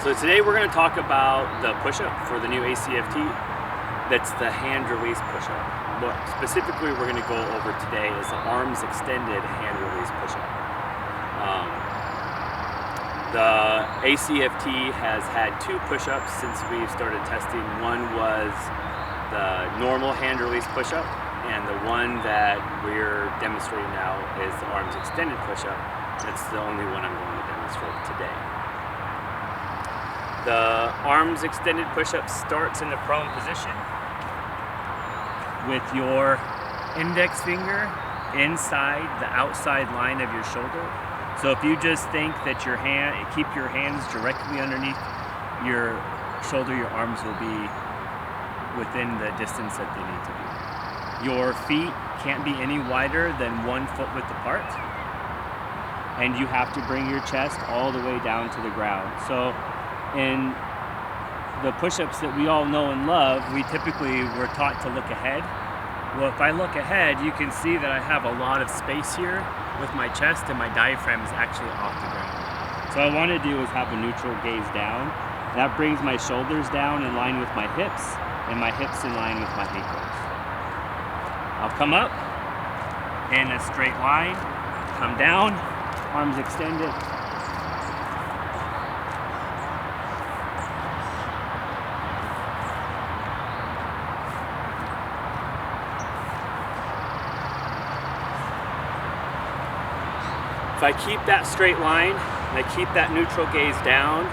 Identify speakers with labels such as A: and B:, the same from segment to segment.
A: So today we're going to talk about the push-up for the new ACFT. That's the hand release push-up. What specifically we're going to go over today is the arms extended hand release push-up. The ACFT has had two push-ups since we started testing. One was the normal hand release push-up, and the one that we're demonstrating now is the arms extended push-up. That's the only one I'm going to demonstrate today. The arms extended push-up starts in the prone position with your index finger inside the outside line of your shoulder. So if you just think that keep your hands directly underneath your shoulder, your arms will be within the distance that they need to be. Your feet can't be any wider than 1 foot width apart, and you have to bring your chest all the way down to the ground. So in the push-ups that we all know and love, we're taught to look ahead. Well, if I look ahead, you can see that I have a lot of space here with my chest, and my diaphragm is actually off the ground. So what I want to do is have a neutral gaze down. That brings my shoulders down in line with my hips, and my hips in line with my ankles. I'll come up in a straight line, come down, arms extended. If I keep that straight line, and I keep that neutral gaze down,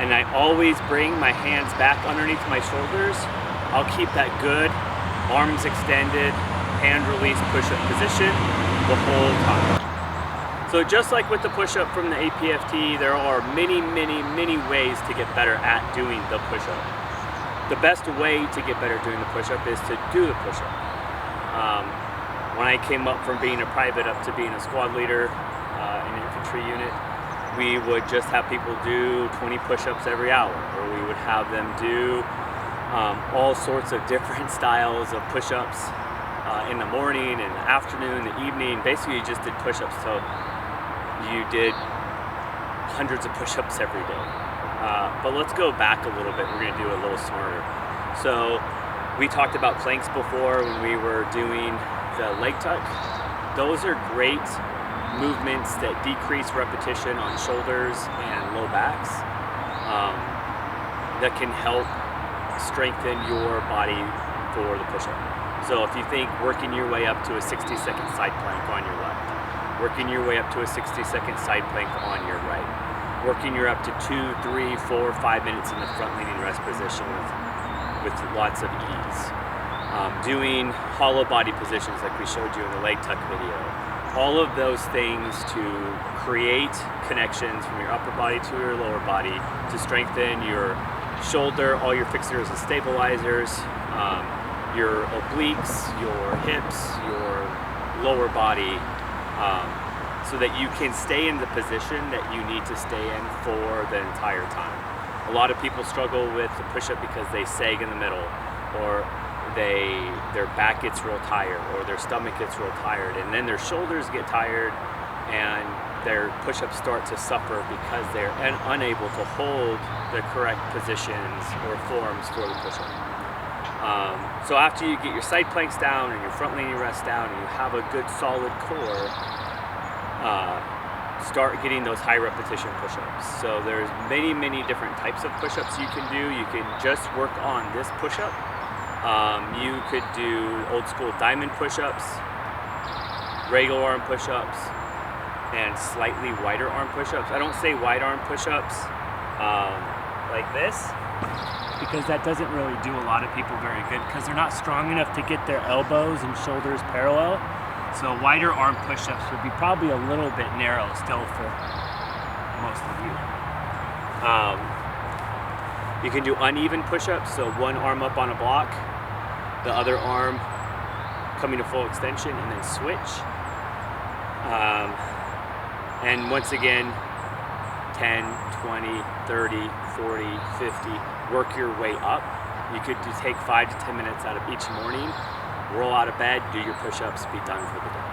A: and I always bring my hands back underneath my shoulders, I'll keep that good arms extended, hand release push-up position the whole time. So just like with the push-up from the ACFT, there are many ways to get better at doing the push-up. The best way to get better doing the push-up is to do the push-up. When I came up from being a private up to being a squad leader in an infantry unit, we would just have people do 20 push-ups every hour, or we would have them do all sorts of different styles of push-ups in the morning, in the afternoon, the evening. Basically, you just did push-ups till you did hundreds of push-ups every day. But let's go back a little bit. We're going to do it a little smarter. So we talked about planks before when we were doing the leg tuck. Those are great movements that decrease repetition on shoulders and low backs that can help strengthen your body for the push-up. So if you think working your way up to a 60-second side plank on your left, working your way up to a 60-second side plank on your right, working your up to 2, 3, 4, 5 minutes in the front leaning rest position with lots of ease. Doing hollow body positions like we showed you in the leg tuck video. All of those things to create connections from your upper body to your lower body to strengthen your shoulder, all your fixators and stabilizers, your obliques, your hips, your lower body, so that you can stay in the position that you need to stay in for the entire time. A lot of people struggle with the push-up because they sag in the middle, or their back gets real tired, or their stomach gets real tired, and then their shoulders get tired and their push-ups start to suffer because they're unable to hold the correct positions or forms for the push-up. So after you get your side planks down and your front leaning rest down and you have a good solid core, start getting those high repetition push-ups. So there's many different types of push-ups you can do. You can just work on this push-up. You could do old school diamond push-ups, regular arm push-ups, and slightly wider arm push-ups. I don't say wide arm push-ups like this, because that doesn't really do a lot of people very good because they're not strong enough to get their elbows and shoulders parallel. So wider arm push-ups would be probably a little bit narrow still for most of you. You can do uneven push-ups, so one arm up on a block, the other arm coming to full extension, and then switch. And once again, 10, 20, 30, 40, 50, work your way up. You could take 5 to 10 minutes out of each morning, roll out of bed, do your push-ups, be done for the day.